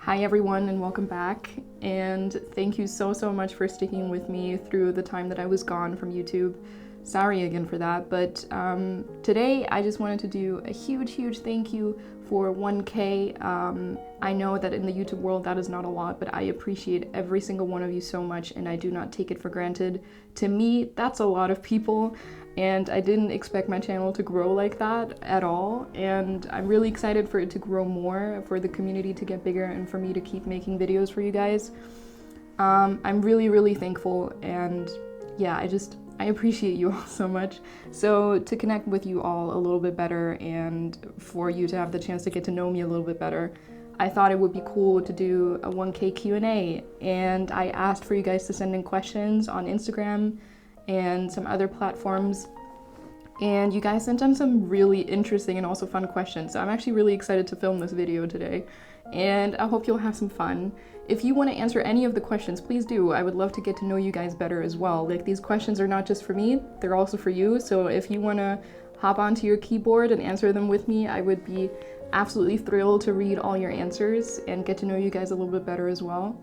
Hi everyone and welcome back, and thank you so much for sticking with me through the time that I was gone from YouTube. Sorry again for that, but today I just wanted to do a huge thank you for 1K. I know that in the YouTube world that is not a lot, but I appreciate every single one of you so much and I do not take it for granted. To me, that's a lot of people, and I didn't expect my channel to grow like that at all, and I'm really excited for it to grow more, for the community to get bigger, and for me to keep making videos for you guys. I'm really thankful, and yeah, I appreciate you all so much. So to connect with you all a little bit better and for you to have the chance to get to know me a little bit better, I thought it would be cool to do a 1K Q&A, and I asked for you guys to send in questions on Instagram and some other platforms, and you guys sent in some really interesting and also fun questions. So I'm actually really excited to film this video today, and I hope you'll have some fun. If you want to answer any of the questions, please do. I would love to get to know you guys better as well. Like, these questions are not just for me, they're also for you. So if you want to hop onto your keyboard and answer them with me, I would be absolutely thrilled to read all your answers and get to know you guys a little bit better as well.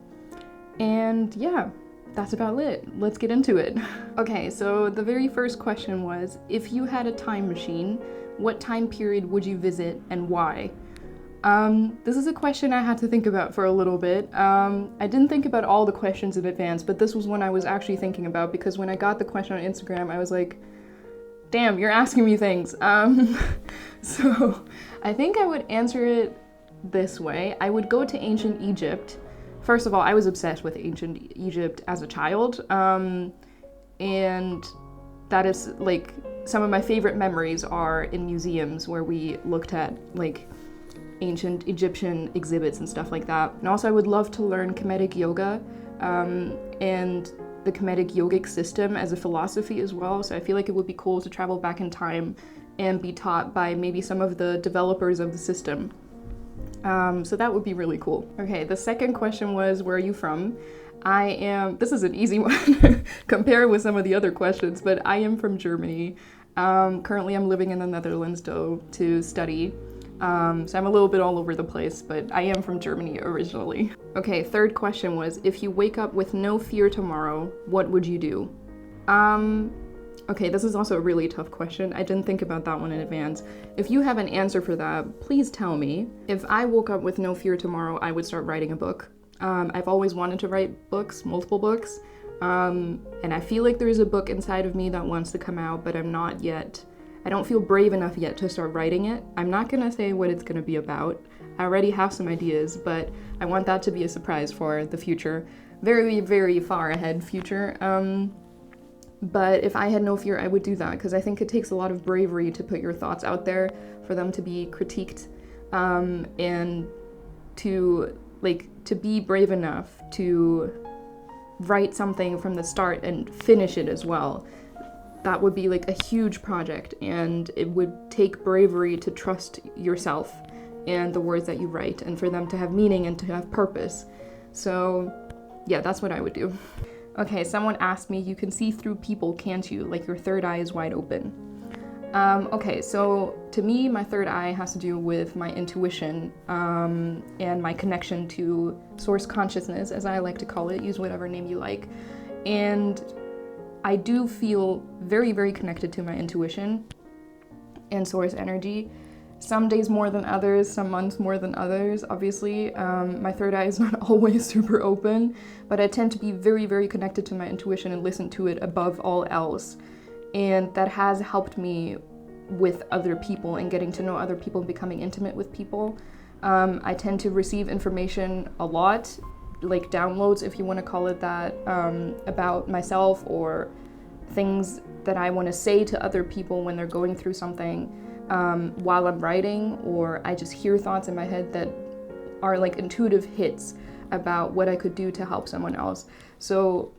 And yeah, that's about it. Let's get into it. Okay, so the very first question was, if you had a time machine, what time period would you visit and why? This is a question I had to think about for a little bit. I didn't think about all the questions in advance, but this was one I was actually thinking about, because when I got the question on Instagram, I was like, damn, you're asking me things. So I think I would answer it this way. I would go to ancient Egypt. First of all, I was obsessed with ancient Egypt as a child, and that is like, some of my favorite memories are in museums where we looked at like ancient Egyptian exhibits and stuff like that. And also I would love to learn Kemetic yoga and the Kemetic yogic system as a philosophy as well. So I feel like it would be cool to travel back in time and be taught by maybe some of the developers of the system. So that would be really cool. Okay, the second question was, where are you from? This is an easy one compared with some of the other questions, but I am from Germany. Currently I'm living in the Netherlands though to study. So I'm a little bit all over the place, but I am from Germany originally. Okay, third question was, if you wake up with no fear tomorrow, what would you do? Okay, this is also a really tough question. I didn't think about that one in advance. If you have an answer for that, please tell me. If I woke up with no fear tomorrow, I would start writing a book. I've always wanted to write books, multiple books, and I feel like there's a book inside of me that wants to come out, but I don't feel brave enough yet to start writing it. I'm not gonna say what it's gonna be about. I already have some ideas, but I want that to be a surprise for the future. Very far ahead future. But if I had no fear, I would do that, because I think it takes a lot of bravery to put your thoughts out there, for them to be critiqued, and to be brave enough to write something from the start and finish it as well. That would be like a huge project, and it would take bravery to trust yourself and the words that you write, and for them to have meaning and to have purpose. So yeah, that's what I would do. Okay, someone asked me, you can see through people, can't you? Like, your third eye is wide open. Okay, so to me, my third eye has to do with my intuition, and my connection to source consciousness, as I like to call it. Use whatever name you like. And I do feel very connected to my intuition and source energy. Some days more than others, some months more than others, obviously. My third eye is not always super open, but I tend to be very connected to my intuition and listen to it above all else. And that has helped me with other people and getting to know other people and becoming intimate with people. I tend to receive information a lot, like downloads, if you want to call it that, about myself, or things that I want to say to other people when they're going through something, while I'm writing, or I just hear thoughts in my head that are like intuitive hits about what I could do to help someone else. So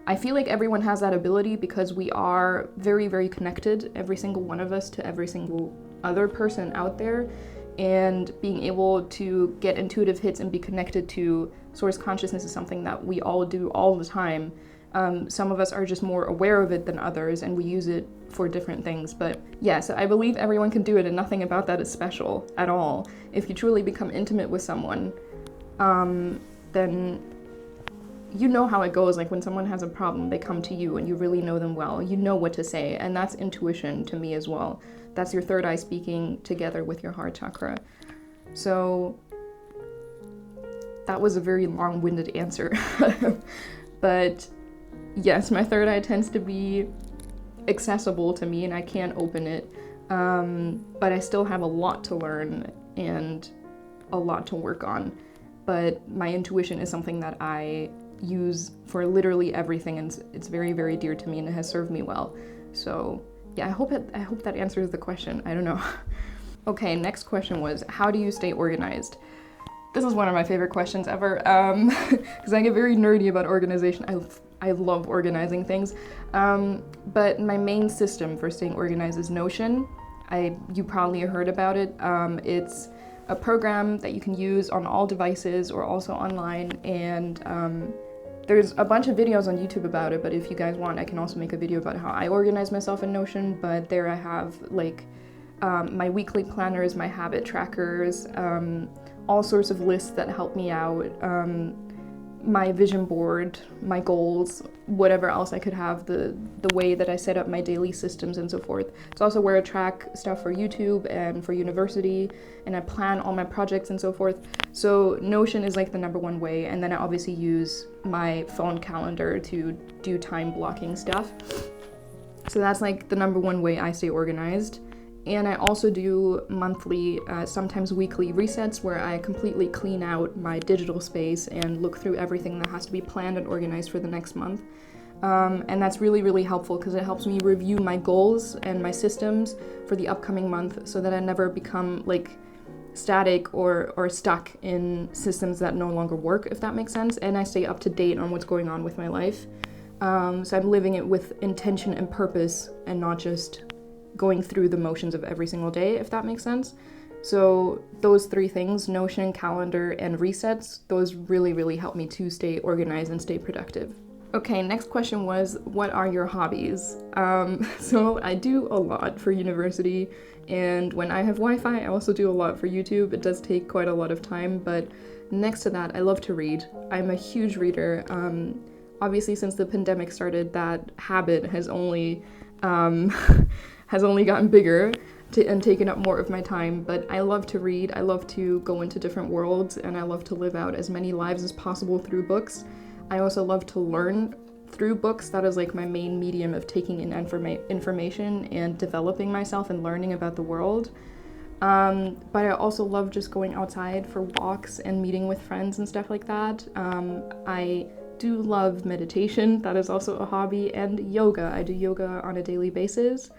I feel like everyone has that ability, because we are very connected, every single one of us, to every single other person out there. And being able to get intuitive hits and be connected to source consciousness is something that we all do all the time. Some of us are just more aware of it than others, and we use it for different things. But yeah, so I believe everyone can do it, and nothing about that is special at all. If you truly become intimate with someone, then you know how it goes. Like when someone has a problem, they come to you and you really know them well. You know what to say, and that's intuition to me as well. That's your third eye speaking together with your heart chakra. So that was a very long-winded answer. But yes, my third eye tends to be accessible to me and I can open it. But I still have a lot to learn and a lot to work on. But my intuition is something that I use for literally everything, and it's very, very dear to me, and it has served me well. So yeah, I hope that answers the question. I don't know. Okay, next question was, how do you stay organized? This is one of my favorite questions ever, because I get very nerdy about organization. I love organizing things, but my main system for staying organized is Notion. You probably heard about it. It's a program that you can use on all devices or also online, and there's a bunch of videos on YouTube about it, but if you guys want, I can also make a video about how I organize myself in Notion. But there I have like my weekly planners, my habit trackers, all sorts of lists that help me out, my vision board, my goals, whatever else I could have, the way that I set up my daily systems and so forth. It's also where I track stuff for YouTube and for university, and I plan all my projects and so forth. So Notion is like the number one way, and then I obviously use my phone calendar to do time blocking stuff. So that's like the number one way I stay organized. And I also do monthly, sometimes weekly resets where I completely clean out my digital space and look through everything that has to be planned and organized for the next month. And that's really, really helpful because it helps me review my goals and my systems for the upcoming month so that I never become like static or stuck in systems that no longer work, if that makes sense. And I stay up to date on what's going on with my life. So I'm living it with intention and purpose and not just going through the motions of every single day, if that makes sense. So those three things, Notion, calendar, and resets, those really, really help me to stay organized and stay productive. Okay, next question was, what are your hobbies? So I do a lot for university, and when I have Wi-Fi, I also do a lot for YouTube. It does take quite a lot of time, but next to that, I love to read. I'm a huge reader. Obviously, since the pandemic started, that habit has only gotten bigger and taken up more of my time, but I love to read. I love to go into different worlds, and I love to live out as many lives as possible through books. I also love to learn through books. That is like my main medium of taking in information and developing myself and learning about the world. But I also love just going outside for walks and meeting with friends and stuff like that. I do love meditation. That is also a hobby, and yoga. I do yoga on a daily basis.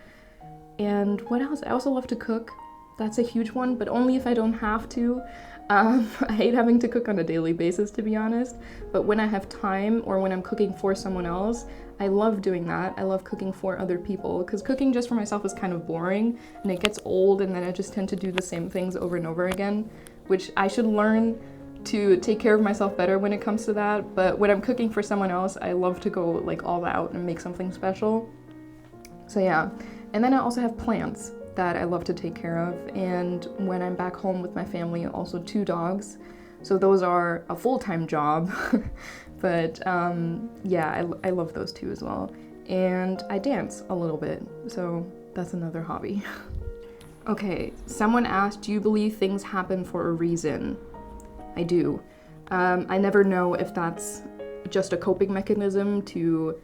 And what else? I also love to cook. That's a huge one, but only if I don't have to. I hate having to cook on a daily basis, to be honest, but when I have time or when I'm cooking for someone else, I love doing that. I love cooking for other people, because cooking just for myself is kind of boring, and it gets old, and then I just tend to do the same things over and over again, which I should learn to take care of myself better when it comes to that. But when I'm cooking for someone else, I love to go like all out and make something special. So yeah. And then I also have plants that I love to take care of, and when I'm back home with my family, also 2 dogs. So those are a full-time job, but yeah, I love those 2 as well. And I dance a little bit, so that's another hobby. Okay, someone asked, do you believe things happen for a reason? I do. I never know if that's just a coping mechanism to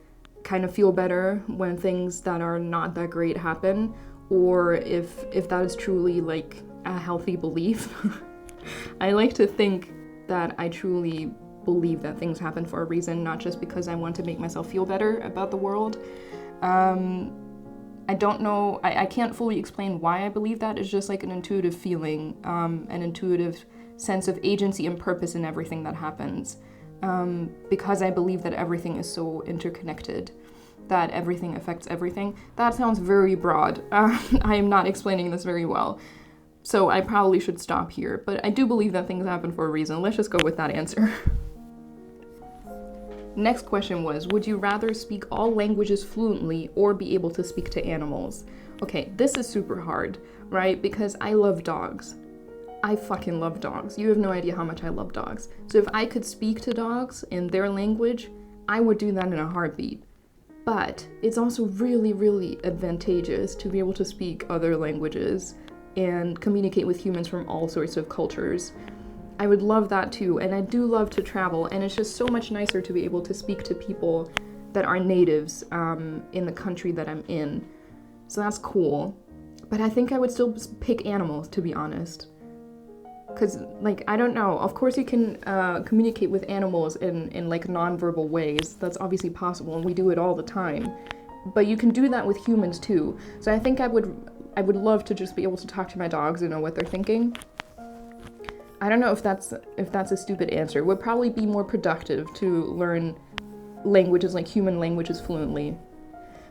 kind of feel better when things that are not that great happen, or if that is truly like a healthy belief. I like to think that I truly believe that things happen for a reason, not just because I want to make myself feel better about the world. I don't know, I can't fully explain why I believe that. It's just like an intuitive feeling, an intuitive sense of agency and purpose in everything that happens. Because I believe that everything is so interconnected, that everything affects everything. That sounds very broad. I am not explaining this very well, so I probably should stop here, but I do believe that things happen for a reason. Let's just go with that answer. Next question was, would you rather speak all languages fluently or be able to speak to animals? Okay, this is super hard, right? Because I love dogs. I fucking love dogs. You have no idea how much I love dogs. So if I could speak to dogs in their language, I would do that in a heartbeat. But it's also really, really advantageous to be able to speak other languages and communicate with humans from all sorts of cultures. I would love that too, and I do love to travel, and it's just so much nicer to be able to speak to people that are natives in the country that I'm in. So that's cool. But I think I would still pick animals, to be honest. Because, like, I don't know. Of course you can communicate with animals in like, non-verbal ways. That's obviously possible, and we do it all the time. But you can do that with humans, too. So I think I would love to just be able to talk to my dogs and know what they're thinking. I don't know if that's a stupid answer. It would probably be more productive to learn languages, like human languages, fluently.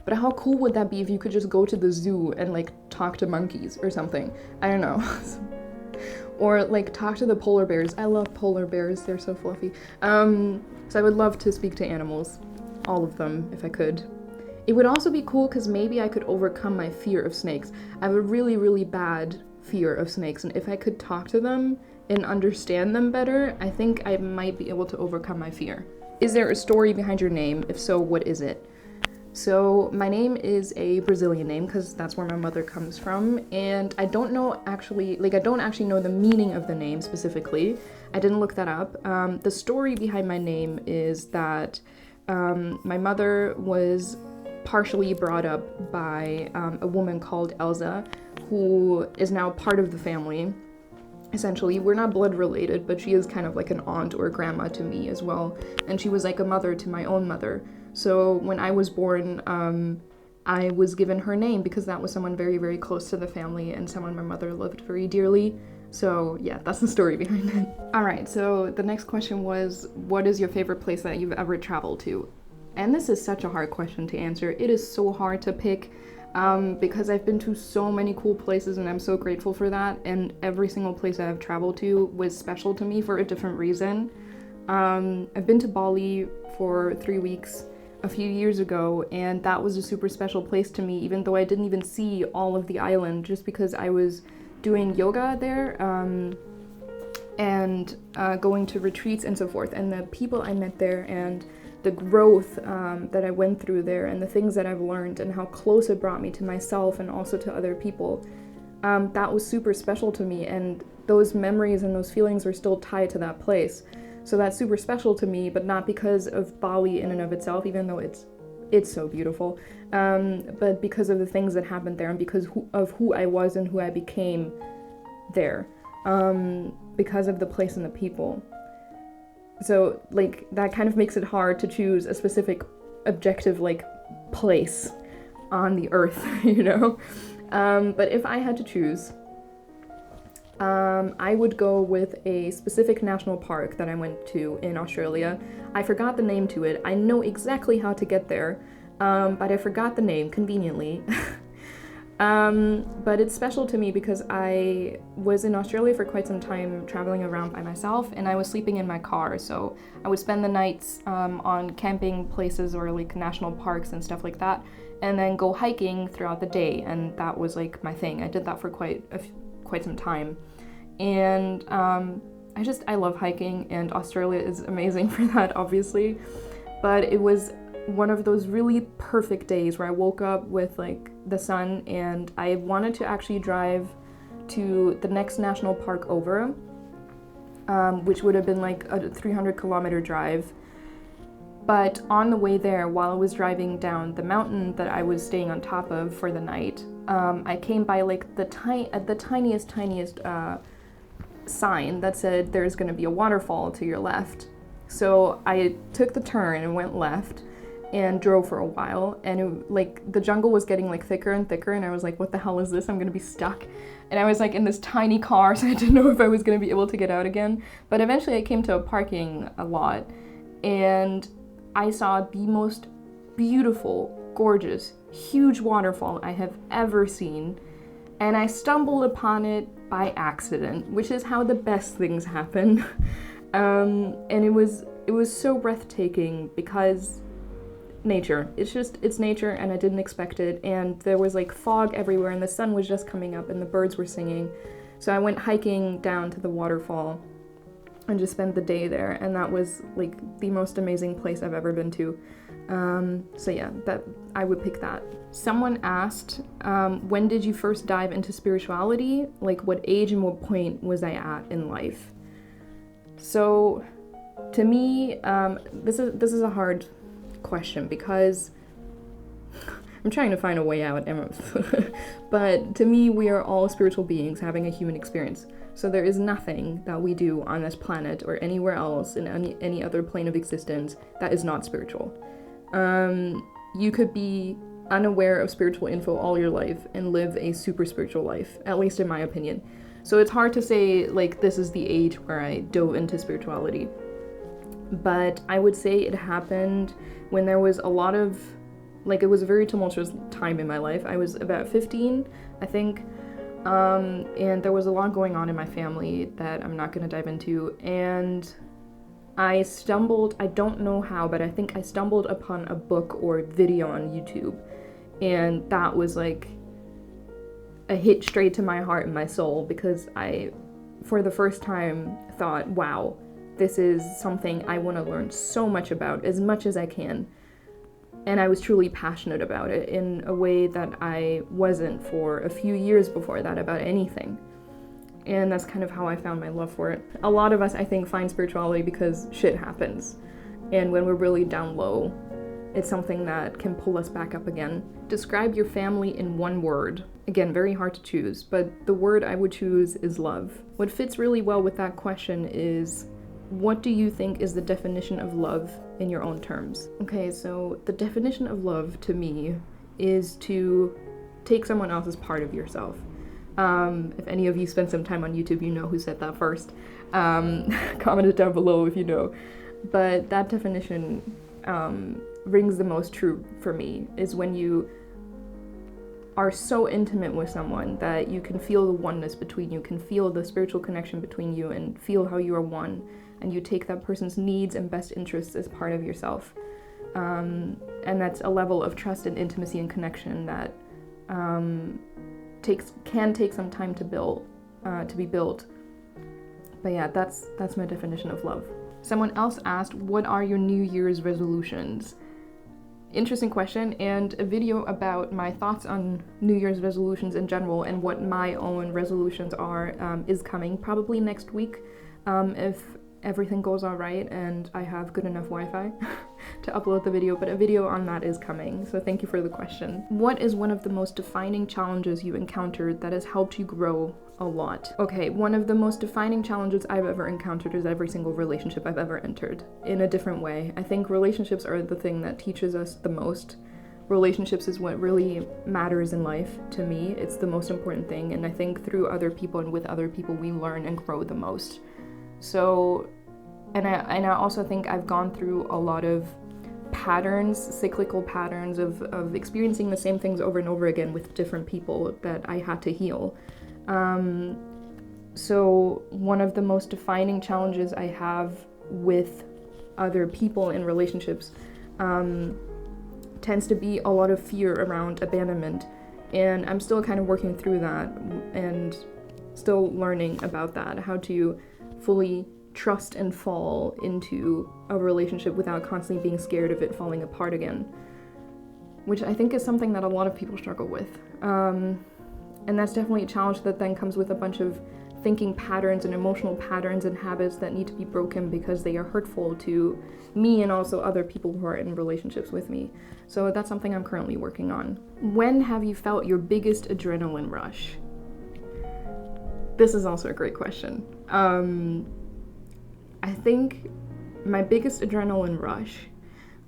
But how cool would that be if you could just go to the zoo and, like, talk to monkeys or something? I don't know. Or, like, talk to the polar bears. I love polar bears. They're so fluffy. So I would love to speak to animals. All of them, if I could. It would also be cool because maybe I could overcome my fear of snakes. I have a really, really bad fear of snakes, and if I could talk to them and understand them better, I think I might be able to overcome my fear. Is there a story behind your name? If so, what is it? So my name is a Brazilian name because that's where my mother comes from, and I don't actually know the meaning of the name specifically. I didn't look that up. The story behind my name is that my mother was partially brought up by a woman called Elsa, who is now part of the family. Essentially, we're not blood related, but she is kind of like an aunt or grandma to me as well, and she was like a mother to my own mother. So when I was born, I was given her name because that was someone very, very close to the family and someone my mother loved very dearly. So yeah, that's the story behind it. Alright, so the next question was, what is your favorite place that you've ever traveled to? And this is such a hard question to answer. It is so hard to pick because I've been to so many cool places and I'm so grateful for that, and every single place I've traveled to was special to me for a different reason. I've been to Bali for 3 weeks a few years ago, and that was a super special place to me, even though I didn't even see all of the island, just because I was doing yoga there and going to retreats and so forth, and the people I met there and the growth that I went through there and the things that I've learned and how close it brought me to myself and also to other people, that was super special to me, and those memories and those feelings are still tied to that place. So that's super special to me, but not because of Bali in and of itself, even though it's so beautiful, but because of the things that happened there and because of who I was and who I became there, because of the place and the people. So, like, that kind of makes it hard to choose a specific objective, like, place on the earth, you know? But if I had to choose, I would go with a specific national park that I went to in Australia. I forgot the name to it. I know exactly how to get there, but I forgot the name, conveniently. But it's special to me because I was in Australia for quite some time traveling around by myself, and I was sleeping in my car, so I would spend the nights on camping places or like national parks and stuff like that, and then go hiking throughout the day, and that was like my thing. I did that for quite some time, and I love hiking, and Australia is amazing for that, obviously. But it was one of those really perfect days where I woke up with like the sun, and I wanted to actually drive to the next national park over, which would have been like a 300-kilometer drive. But on the way there, while I was driving down the mountain that I was staying on top of for the night, I came by like the tiniest sign that said there's going to be a waterfall to your left. So I took the turn and went left and drove for a while, and the jungle was getting like thicker and thicker, and I was like, what the hell is this? I'm gonna be stuck. And I was like in this tiny car, so I didn't know if I was gonna be able to get out again. But eventually I came to a parking lot, and I saw the most beautiful, gorgeous, huge waterfall I have ever seen, and I stumbled upon it by accident, which is how the best things happen. And it was so breathtaking because nature. It's nature, and I didn't expect it, and there was like fog everywhere, and the sun was just coming up, and the birds were singing. So I went hiking down to the waterfall and just spent the day there, and that was like the most amazing place I've ever been to. So yeah, that I would pick that. Someone asked, when did you first dive into spirituality? Like what age and what point was I at in life? So to me, this is a hard question because I'm trying to find a way out, but to me, we are all spiritual beings having a human experience. So there is nothing that we do on this planet or anywhere else in any other plane of existence that is not spiritual. You could be unaware of spiritual info all your life and live a super spiritual life, at least in my opinion. So it's hard to say, like, this is the age where I dove into spirituality. But I would say it happened when there was a lot of, like, it was a very tumultuous time in my life. I was about 15, I think, and there was a lot going on in my family that I'm not going to dive into, and I don't know how, but I think I stumbled upon a book or video on YouTube, and that was like a hit straight to my heart and my soul, because I, for the first time, thought, wow, this is something I want to learn so much about, as much as I can. And I was truly passionate about it in a way that I wasn't for a few years before that about anything. And that's kind of how I found my love for it. A lot of us, I think, find spirituality because shit happens. And when we're really down low, it's something that can pull us back up again. Describe your family in one word. Again, very hard to choose, but the word I would choose is love. What fits really well with that question is, what do you think is the definition of love in your own terms? Okay, so the definition of love to me is to take someone else as part of yourself. If any of you spent some time on YouTube, you know who said that first. Comment it down below if you know. But that definition rings the most true for me, is when you are so intimate with someone that you can feel the oneness between you, can feel the spiritual connection between you, and feel how you are one, and you take that person's needs and best interests as part of yourself. And that's a level of trust and intimacy and connection that can take some time to be built. But yeah, that's my definition of love. Someone else asked, what are your New Year's resolutions? Interesting question, and a video about my thoughts on New Year's resolutions in general and what my own resolutions are is coming probably next week, if everything goes all right and I have good enough Wi-Fi to upload the video, but a video on that is coming, so thank you for the question. What is one of the most defining challenges you encountered that has helped you grow a lot? Okay, one of the most defining challenges I've ever encountered is every single relationship I've ever entered, in a different way. I think relationships are the thing that teaches us the most. Relationships is what really matters in life to me. It's the most important thing, and I think through other people and with other people we learn and grow the most. So, and I also think I've gone through a lot of patterns, cyclical patterns of experiencing the same things over and over again with different people that I had to heal. So one of the most defining challenges I have with other people in relationships tends to be a lot of fear around abandonment, and I'm still kind of working through that and still learning about that, how to fully trust and fall into a relationship without constantly being scared of it falling apart again, which I think is something that a lot of people struggle with. And that's definitely a challenge that then comes with a bunch of thinking patterns and emotional patterns and habits that need to be broken because they are hurtful to me and also other people who are in relationships with me. So that's something I'm currently working on. When have you felt your biggest adrenaline rush? This is also a great question. I think my biggest adrenaline rush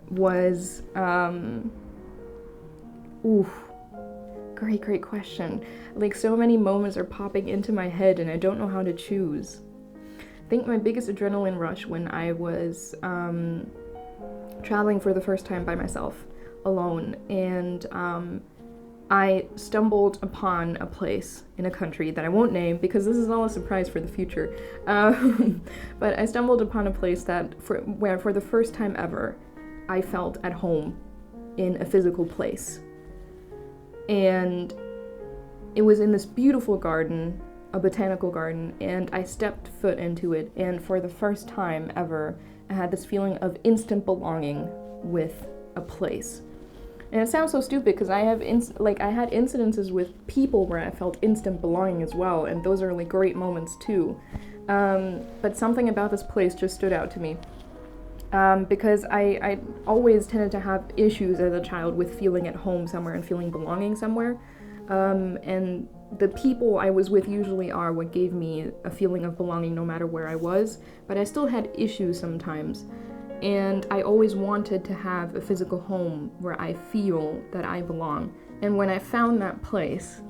was, great question. Like, so many moments are popping into my head and I don't know how to choose. I think my biggest adrenaline rush when I was traveling for the first time by myself, alone, and I stumbled upon a place in a country that I won't name because this is all a surprise for the future. But I stumbled upon a place where for the first time ever, I felt at home in a physical place. And it was in this beautiful garden a botanical garden, and I stepped foot into it, and for the first time ever, I had this feeling of instant belonging with a place. And it sounds so stupid because I had incidences with people where I felt instant belonging as well, and those are like great moments too. But something about this place just stood out to me. Because I always tended to have issues as a child with feeling at home somewhere and feeling belonging somewhere. And the people I was with usually are what gave me a feeling of belonging no matter where I was, but I still had issues sometimes. And I always wanted to have a physical home where I feel that I belong. And when I found that place,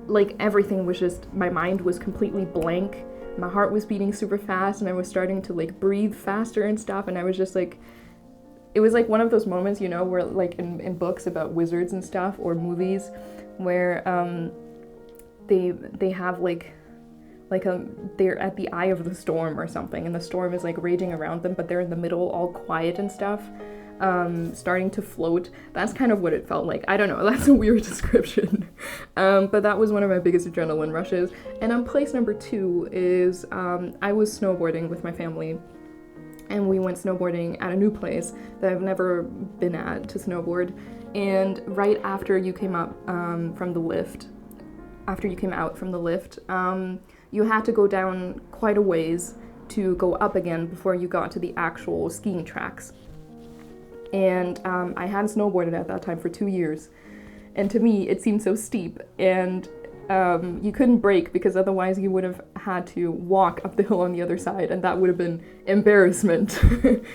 like everything was just, my mind was completely blank. My heart was beating super fast and I was starting to like breathe faster and stuff, and I was just like, it was like one of those moments, you know, where like in books about wizards and stuff or movies where they have they're at the eye of the storm or something, and the storm is like raging around them, but they're in the middle all quiet and stuff, starting to float. That's kind of what it felt like. I don't know, that's a weird description. But that was one of my biggest adrenaline rushes. And on place number 2 is I was snowboarding with my family, and we went snowboarding at a new place that I've never been at to snowboard. And right after you came up from the lift, you had to go down quite a ways to go up again before you got to the actual skiing tracks. And I hadn't snowboarded at that time for 2 years. And to me, it seemed so steep, and you couldn't brake because otherwise you would have had to walk up the hill on the other side, and that would have been embarrassment,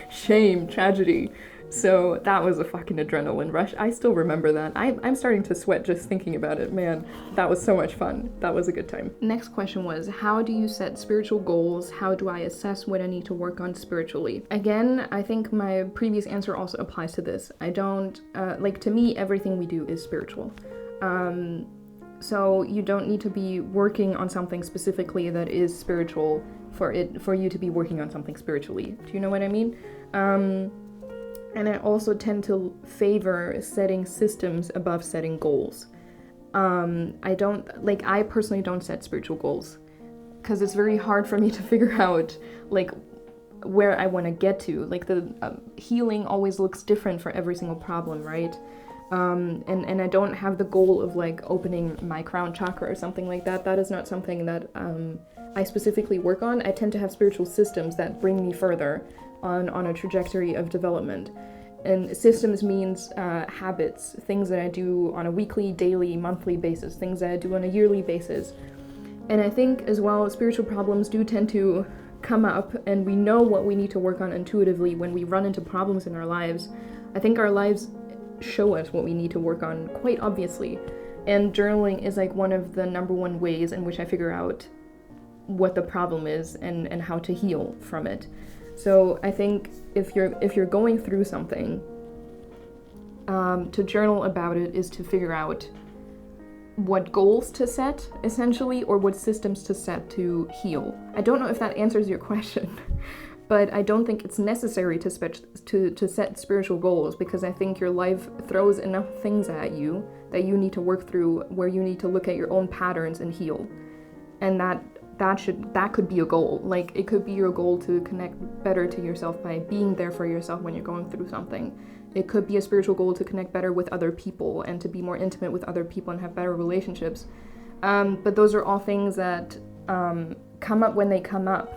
shame, tragedy. So that was a fucking adrenaline rush. I still remember that. I'm starting to sweat just thinking about it. Man, that was so much fun. That was a good time. Next question was, how do you set spiritual goals? How do I assess what I need to work on spiritually? Again, I think my previous answer also applies to this. I don't, to me, everything we do is spiritual. So you don't need to be working on something specifically that is spiritual for you to be working on something spiritually. Do you know what I mean? And I also tend to favor setting systems above setting goals. I personally don't set spiritual goals because it's very hard for me to figure out where I want to get to. Like the healing always looks different for every single problem, right? And I don't have the goal of opening my crown chakra or something like that. That is not something that I specifically work on. I tend to have spiritual systems that bring me further on a trajectory of development. And systems means habits, things that I do on a weekly, daily, monthly basis, things that I do on a yearly basis. And I think as well, spiritual problems do tend to come up, and we know what we need to work on intuitively when we run into problems in our lives. I think our lives show us what we need to work on quite obviously. And journaling is one of the number one ways in which I figure out what the problem is and how to heal from it. So I think if you're going through something, to journal about it is to figure out what goals to set, essentially, or what systems to set to heal. I don't know if that answers your question, but I don't think it's necessary to set spiritual goals, because I think your life throws enough things at you that you need to work through, where you need to look at your own patterns and heal. And that could be a goal. It could be your goal to connect better to yourself by being there for yourself when you're going through something. It could be a spiritual goal to connect better with other people and to be more intimate with other people and have better relationships. But those are all things that come up when they come up,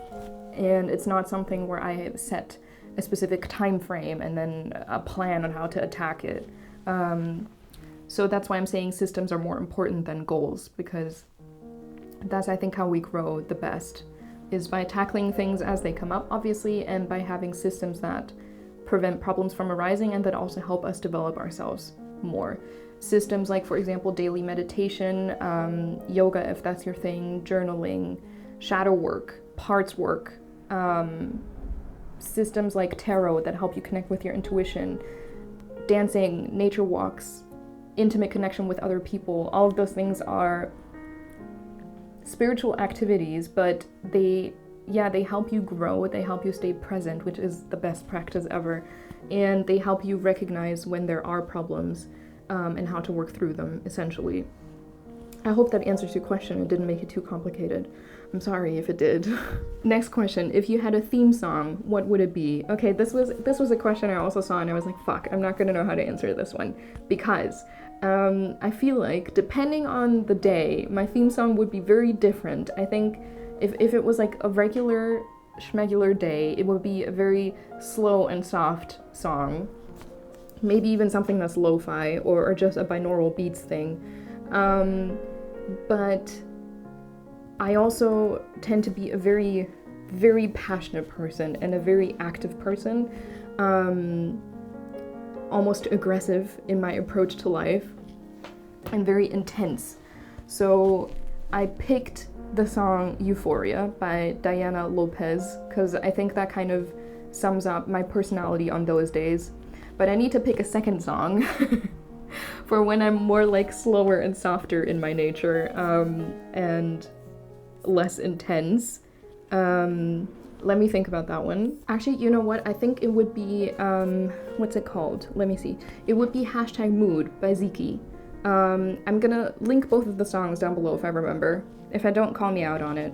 and it's not something where I set a specific time frame and then a plan on how to attack it. So that's why I'm saying systems are more important than goals, because that's, I think, how we grow the best, is by tackling things as they come up, obviously, and by having systems that prevent problems from arising and that also help us develop ourselves more. Systems like, for example, daily meditation, yoga, if that's your thing, journaling, shadow work, parts work, systems like tarot that help you connect with your intuition, dancing, nature walks, intimate connection with other people. All of those things are spiritual activities, but they help you grow, they help you stay present, which is the best practice ever, and they help you recognize when there are problems and how to work through them, essentially. I hope that answers your question and didn't make it too complicated. I'm sorry if it did. Next question, if you had a theme song, what would it be? Okay, this was a question I also saw and I was like, fuck, I'm not gonna know how to answer this one. Because I feel like depending on the day, my theme song would be very different. I think if it was like a regular schmegular day, it would be a very slow and soft song. Maybe even something that's lo-fi or just a binaural beats thing. But I also tend to be a very, very passionate person and a very active person, almost aggressive in my approach to life, and very intense. So I picked the song Euphoria by Diana Lopez because I think that kind of sums up my personality on those days. But I need to pick a second song for when I'm more like slower and softer in my nature, and less intense. Let me think about that one. Actually, you know what? I think it would be, what's it called? Let me see. It would be #Mood by Ziki. I'm gonna link both of the songs down below if I remember. If I don't, call me out on it.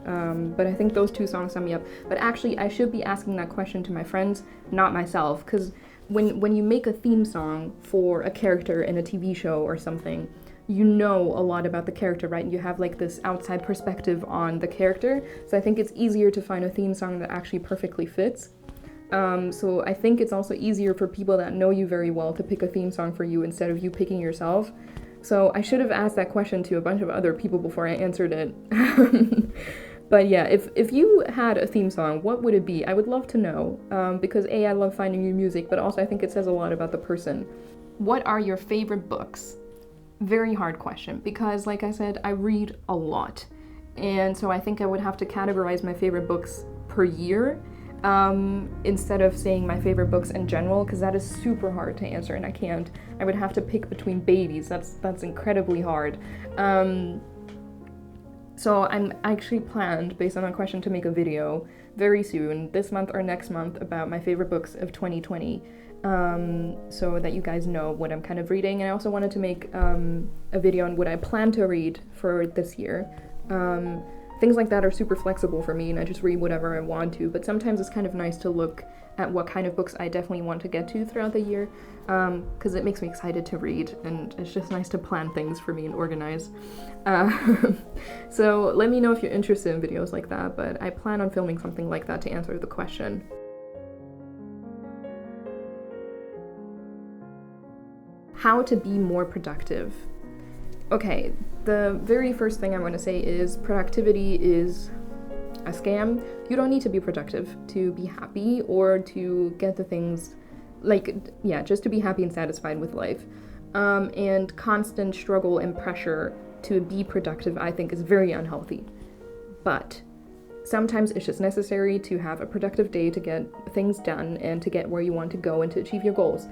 But I think those two songs sum me up. But actually, I should be asking that question to my friends, not myself, because when you make a theme song for a character in a TV show or something, you know a lot about the character, right? You have like this outside perspective on the character. So I think it's easier to find a theme song that actually perfectly fits. So I think it's also easier for people that know you very well to pick a theme song for you instead of you picking yourself. So I should have asked that question to a bunch of other people before I answered it. But yeah, if you had a theme song, what would it be? I would love to know, because A, I love finding new music, but also I think it says a lot about the person. What are your favorite books? Very hard question, because like I said, I read a lot. And so I think I would have to categorize my favorite books per year, instead of saying my favorite books in general, because that is super hard to answer and I can't. I would have to pick between babies. That's incredibly hard. So I'm actually planned, based on that question, to make a video very soon, this month or next month, about my favorite books of 2020, so that you guys know what I'm kind of reading. And I also wanted to make a video on what I plan to read for this year. Things like that are super flexible for me, and I just read whatever I want to, but sometimes it's kind of nice to look at what kind of books I definitely want to get to throughout the year, because it makes me excited to read, and it's just nice to plan things for me and organize. So let me know if you're interested in videos like that, but I plan on filming something like that to answer the question. How to be more productive. Okay, the very first thing I want to say is productivity is a scam. You don't need to be productive to be happy or to get the things, like, yeah, just to be happy and satisfied with life. And constant struggle and pressure to be productive, I think, is very unhealthy. But sometimes it's just necessary to have a productive day to get things done and to get where you want to go and to achieve your goals.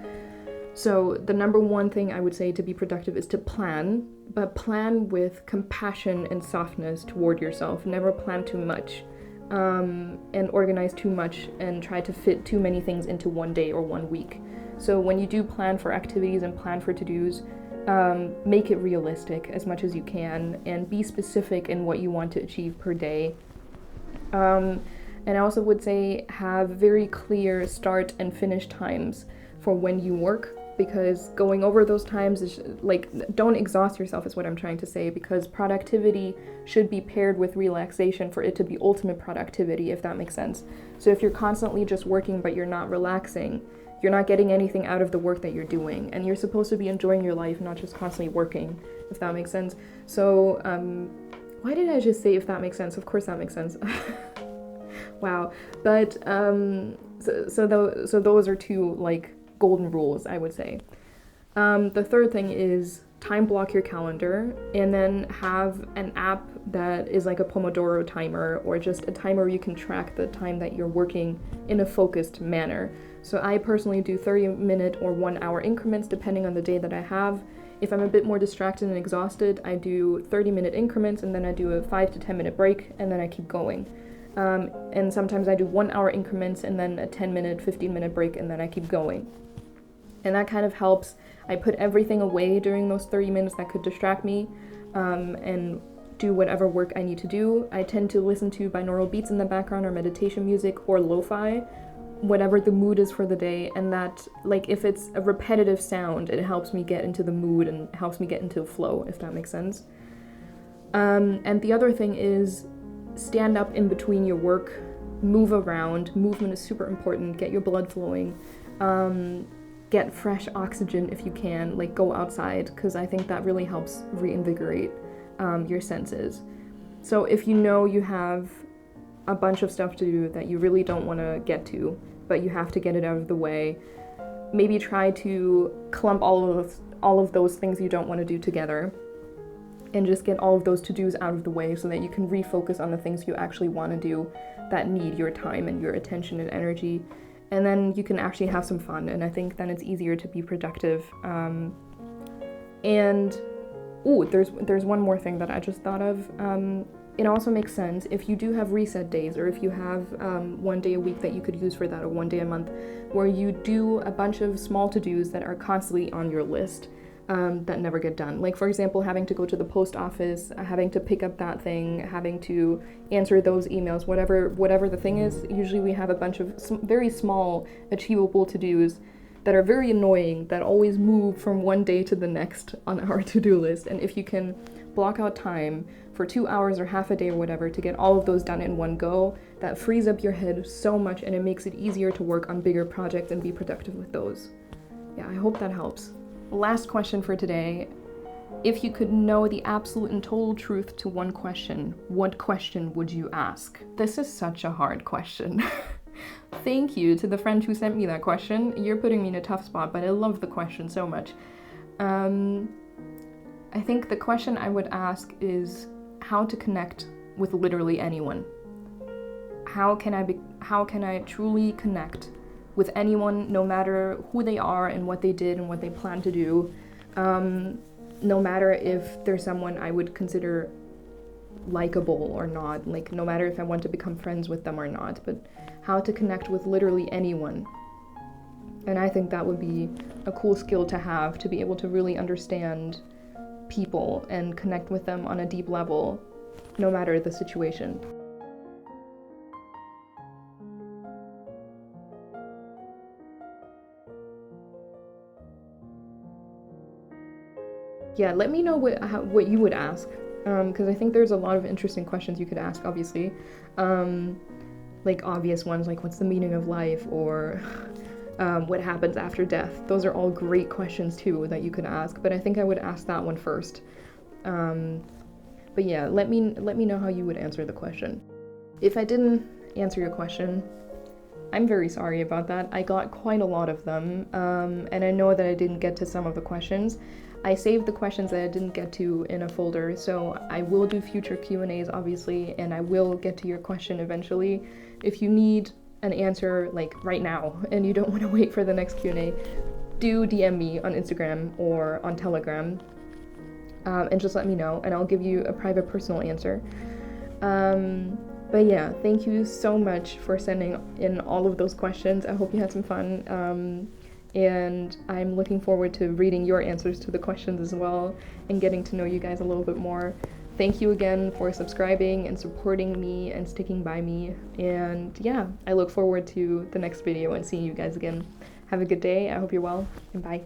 So the number one thing I would say to be productive is to plan, but plan with compassion and softness toward yourself. Never plan too much, and organize too much and try to fit too many things into one day or 1 week. So when you do plan for activities and plan for to-dos, make it realistic as much as you can and be specific in what you want to achieve per day. And I also would say have very clear start and finish times for when you work, because going over those times is like, don't exhaust yourself is what I'm trying to say, because productivity should be paired with relaxation for it to be ultimate productivity, if that makes sense. So if you're constantly just working but you're not relaxing, you're not getting anything out of the work that you're doing, and you're supposed to be enjoying your life, not just constantly working, if that makes sense. So why did I just say if that makes sense? Of course that makes sense. Wow. But so those are two like golden rules, I would say. The third thing is time block your calendar, and then have an app that is like a Pomodoro timer, or just a timer where you can track the time that you're working in a focused manner. So I personally do 30-minute or 1-hour increments depending on the day that I have. If I'm a bit more distracted and exhausted, I do 30-minute increments, and then I do a 5 to 10 minute break, and then I keep going. And sometimes I do 1-hour increments and then a 10-minute, 15-minute break, and then I keep going. And that kind of helps. I put everything away during those 30 minutes that could distract me. and do whatever work I need to do. I tend to listen to binaural beats in the background or meditation music or lo-fi, whatever the mood is for the day, and that, like, if it's a repetitive sound, it helps me get into the mood and helps me get into flow, if that makes sense. And the other thing is stand up in between your work, move around. Movement is super important. Get your blood flowing. Get fresh oxygen if you can, like go outside, because I think that really helps reinvigorate your senses. So if you know you have a bunch of stuff to do that you really don't want to get to, but you have to get it out of the way, maybe try to clump all of those things you don't want to do together and just get all of those to-dos out of the way so that you can refocus on the things you actually want to do that need your time and your attention and energy. And then you can actually have some fun, and I think then it's easier to be productive. There's one more thing that I just thought of. It also makes sense if you do have reset days, or if you have one day a week that you could use for that, or one day a month, where you do a bunch of small to-dos that are constantly on your list that never get done. Like, for example, having to go to the post office, having to pick up that thing, having to answer those emails, whatever the thing is. Usually we have a bunch of very small, achievable to-dos that are very annoying, that always move from one day to the next on our to-do list. And if you can block out time for 2 hours or half a day or whatever to get all of those done in one go, that frees up your head so much, and it makes it easier to work on bigger projects and be productive with those. Yeah, I hope that helps. Last question for today. If you could know the absolute and total truth to one question, what question would you ask? This is such a hard question. Thank you to the friend who sent me that question. You're putting me in a tough spot, but I love the question so much. I think the question I would ask is how to connect with literally anyone. How can I truly connect with anyone, no matter who they are and what they did and what they plan to do, no matter if they're someone I would consider likable or not, like no matter if I want to become friends with them or not, but how to connect with literally anyone. And I think that would be a cool skill to have, to be able to really understand people and connect with them on a deep level, no matter the situation. Yeah, let me know what you would ask, because I think there's a lot of interesting questions you could ask, obviously. Like obvious ones, like what's the meaning of life, or what happens after death. Those are all great questions too that you could ask, but I think I would ask that one first. But yeah, let me know how you would answer the question. If I didn't answer your question, I'm very sorry about that. I got quite a lot of them, and I know that I didn't get to some of the questions. I saved the questions that I didn't get to in a folder, so I will do future Q&As, obviously, and I will get to your question eventually. If you need an answer, like, right now, and you don't want to wait for the next Q&A, do DM me on Instagram or on Telegram, and just let me know, and I'll give you a private personal answer. But yeah, thank you so much for sending in all of those questions. I hope you had some fun. And I'm looking forward to reading your answers to the questions as well and getting to know you guys a little bit more. Thank you again for subscribing and supporting me and sticking by me. And yeah, I look forward to the next video and seeing you guys again. Have a good day. I hope you're well, and bye.